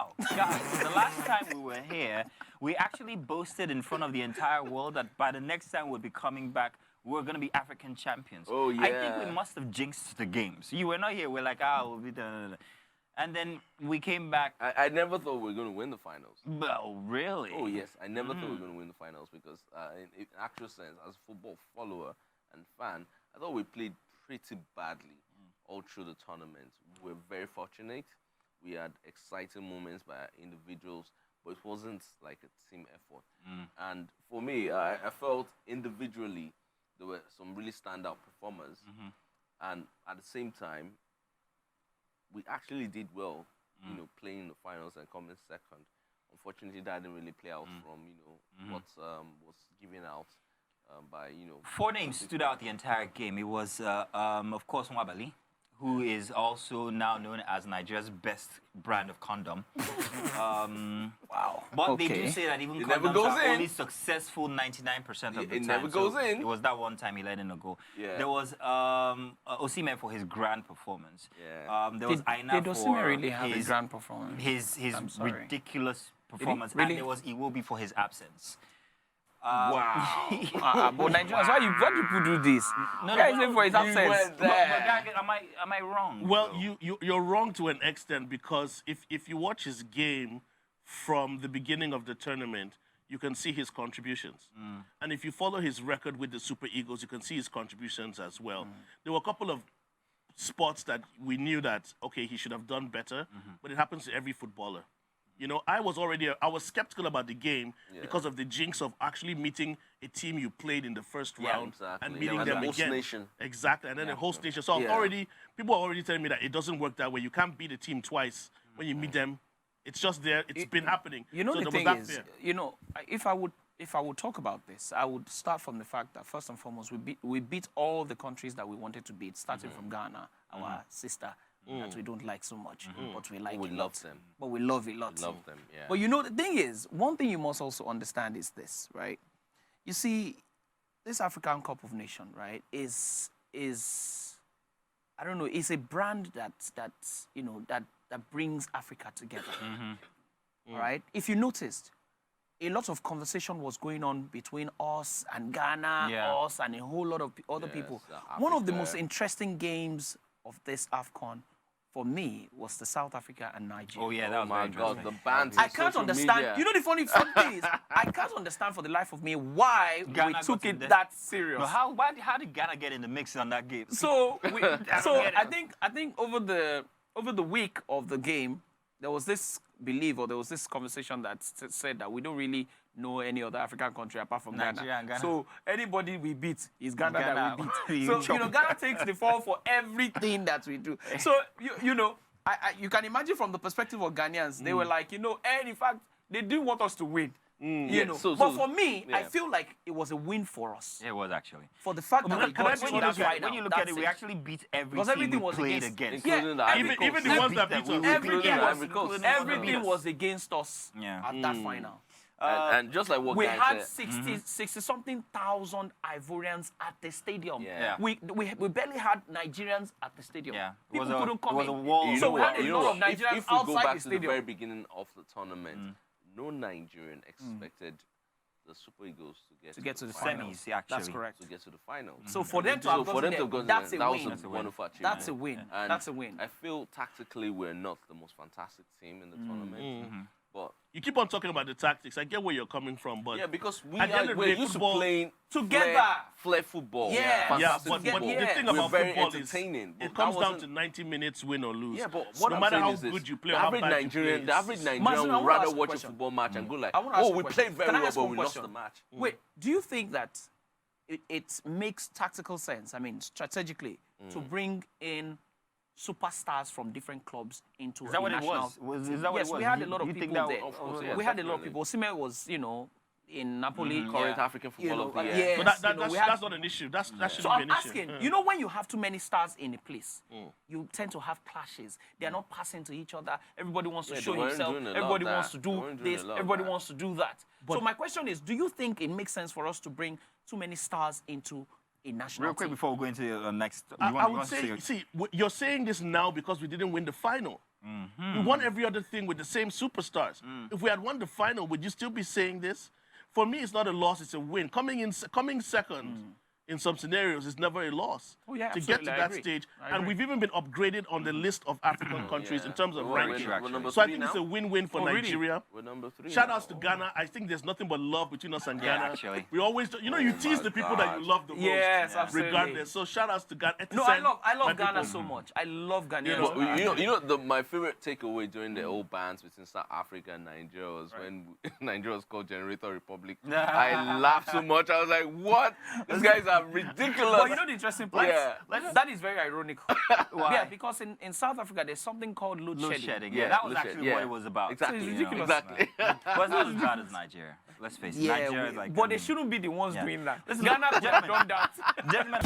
Wow, guys, the last time we were here, we actually boasted in front of the entire world that by the next time we'll be coming back, we're going to be African champions. Oh, yeah. I think we must have jinxed the games. You were not here. We're like, we'll be done. And then we came back. I never thought we were going to win the finals. Oh, really? Oh, yes. I never thought we were going to win the finals because in actual sense, as a football follower and fan, I thought we played pretty badly all through the tournament. We were very fortunate. We had exciting moments by individuals, but it wasn't like a team effort. And for me, I felt individually there were some really standout performers. And at the same time, we actually did well, you know, playing the finals and coming second. Unfortunately, that didn't really play out from, you know, what was given out by, you know... 4 names stood out the entire game. It was, of course, Nwabali, who is also now known as Nigeria's best brand of condom. Wow. But they do say that even condoms are only successful 99% of the time. It never goes in. It was that one time he let in a goal. Yeah. There was Osimhen for his grand performance. Yeah. There was Aina did for Osimhen really have a grand performance? His ridiculous performance. Really? And there was Iwobi for his absence. Wow. But Nigerians, why do people do this? No, Guys, for his absence. But am I wrong? Well, you're wrong to an extent because if you watch his game from the beginning of the tournament, you can see his contributions. And if you follow his record with the SuperEagles, you can see his contributions as well. There were a couple of spots that we knew that, okay, he should have done better, but it happens to every footballer. You know, I was skeptical about the game because of the jinx of actually meeting a team you played in the first round and meeting them the host again. nation. Exactly, and then the host nation. So people are already telling me that it doesn't work that way. You can't beat a team twice when you meet them. It's just there. It's been happening. You know, so the thing is, you know, if I would talk about this, I would start from the fact that first and foremost, we beat all the countries that we wanted to beat, starting from Ghana, our sister. That we don't like so much, but we like it. Love them. But we love it lots. Love them, yeah. But you know, the thing is, one thing you must also understand is this, right? You see, this African Cup of Nations, right, is I don't know, it's a brand that you know that brings Africa together, right? If you noticed, a lot of conversation was going on between us and Ghana, us and a whole lot of other people. One of the most interesting games of this Afcon, for me, was the South Africa and Nigeria. Oh, yeah, that was my very God, interesting. the bands. I can't understand. You know, the funny thing is, I can't understand for the life of me why Ghana we took got it in that serious. No, how did Ghana get in the mix on that game? So, I think over the week of the game, there was this belief or there was this conversation that said that we don't really know any other African country apart from Ghana. So anybody we beat is Ghana that we beat. So you know, Ghana takes the fall for everything that we do. So you know, you can imagine from the perspective of Ghanaians, they were like, you know, and in fact, they didn't want us to win. You know, but for me, I feel like it was a win for us. It was actually. For the fact that we got to that final. When you look at it, we actually beat every team we played against. Even the ones that beat us. Everything was against us at that final. And just like what we Guy had said, 60-something thousand Ivorians at the stadium. Yeah. We barely had Nigerians at the stadium. Yeah. People couldn't come in. A wall. So we had a lot of Nigerians if we go outside back the to the stadium. very beginning of the tournament, no Nigerian expected the SuperEagles to get to the semis, actually. That's correct. To get to the final. So for them to have gotten there, that's a win. That was a wonderful achievement. That's a win. And that's a win. I feel tactically we're not the most fantastic team in the tournament. But You keep on talking about the tactics. I get where you're coming from, but yeah, because we're used to playing together, flair football. Yeah, but football. the thing about very football is entertaining. it comes down to 90 minutes, win or lose. Yeah, but So what no I'm matter saying how is this, good you play, the or how average bad Nigerian, you the play, average Mazin, Nigerian I would wanna rather ask a watch a question. football match and go like, I wanna ask oh, a we question. played very Can I well, ask but one we lost question? the match. Wait, do you think that it makes tactical sense, I mean, strategically, to bring in superstars from different clubs into Is that what it national... was? Is that what it Yes, was? we had a lot of You think people that there. Of course, yeah, We had a lot of definitely. people. Osimhen was, you know, in Napoli. Current African You football know, of the year. yes, but we that's not an issue. That shouldn't So be I'm an issue. asking, you know, when you have too many stars in a place, you tend to have clashes. They are not passing to each other. Everybody wants to Yeah, show they weren't himself. doing a lot Everybody of wants that. to They do weren't doing this. a lot of Everybody that. wants to do that. So my question is, do you think it makes sense for us to bring too many stars into a national Real quick team. before we go into the next, I would say, you're saying this now because we didn't win the final. We won every other thing with the same superstars. If we had won the final, would you still be saying this? For me, it's not a loss, it's a win. Coming second in some scenarios is never a loss. Oh, yeah, to get to absolutely, I that agree. stage. I And agree. we've even been upgraded on the list of African countries in terms of We're ranking. number So I 3 think it's now. a win-win for really? Nigeria. We're number 3 Shout now. outs to Ghana. I think there's nothing but love between us and Yeah, Ghana. actually. We always, you tease my the people that you God. love the most. Yes, absolutely. Regardless. So shout outs to Ghana. No, I My love Ghana people. so much. I love Ghana. But my favorite takeaway during the old bans between South Africa and Nigeria was when Nigeria was called Generator Republic. I laughed so much. I was like, what? These guys are ridiculous. But you know the interesting part? Yeah. That is very ironic. Yeah, because in South Africa, there's something called load Load shedding. shedding. Yeah, Yeah, that was load actually shedding, what yeah. it was about. Exactly. So it's you know. ridiculous. Exactly. But it's not as bad as Nigeria. Let's face it. Yeah, Nigeria is like. but they shouldn't be the ones doing that. Listen, Ghana could have gentlemen. done that. Gentlemen.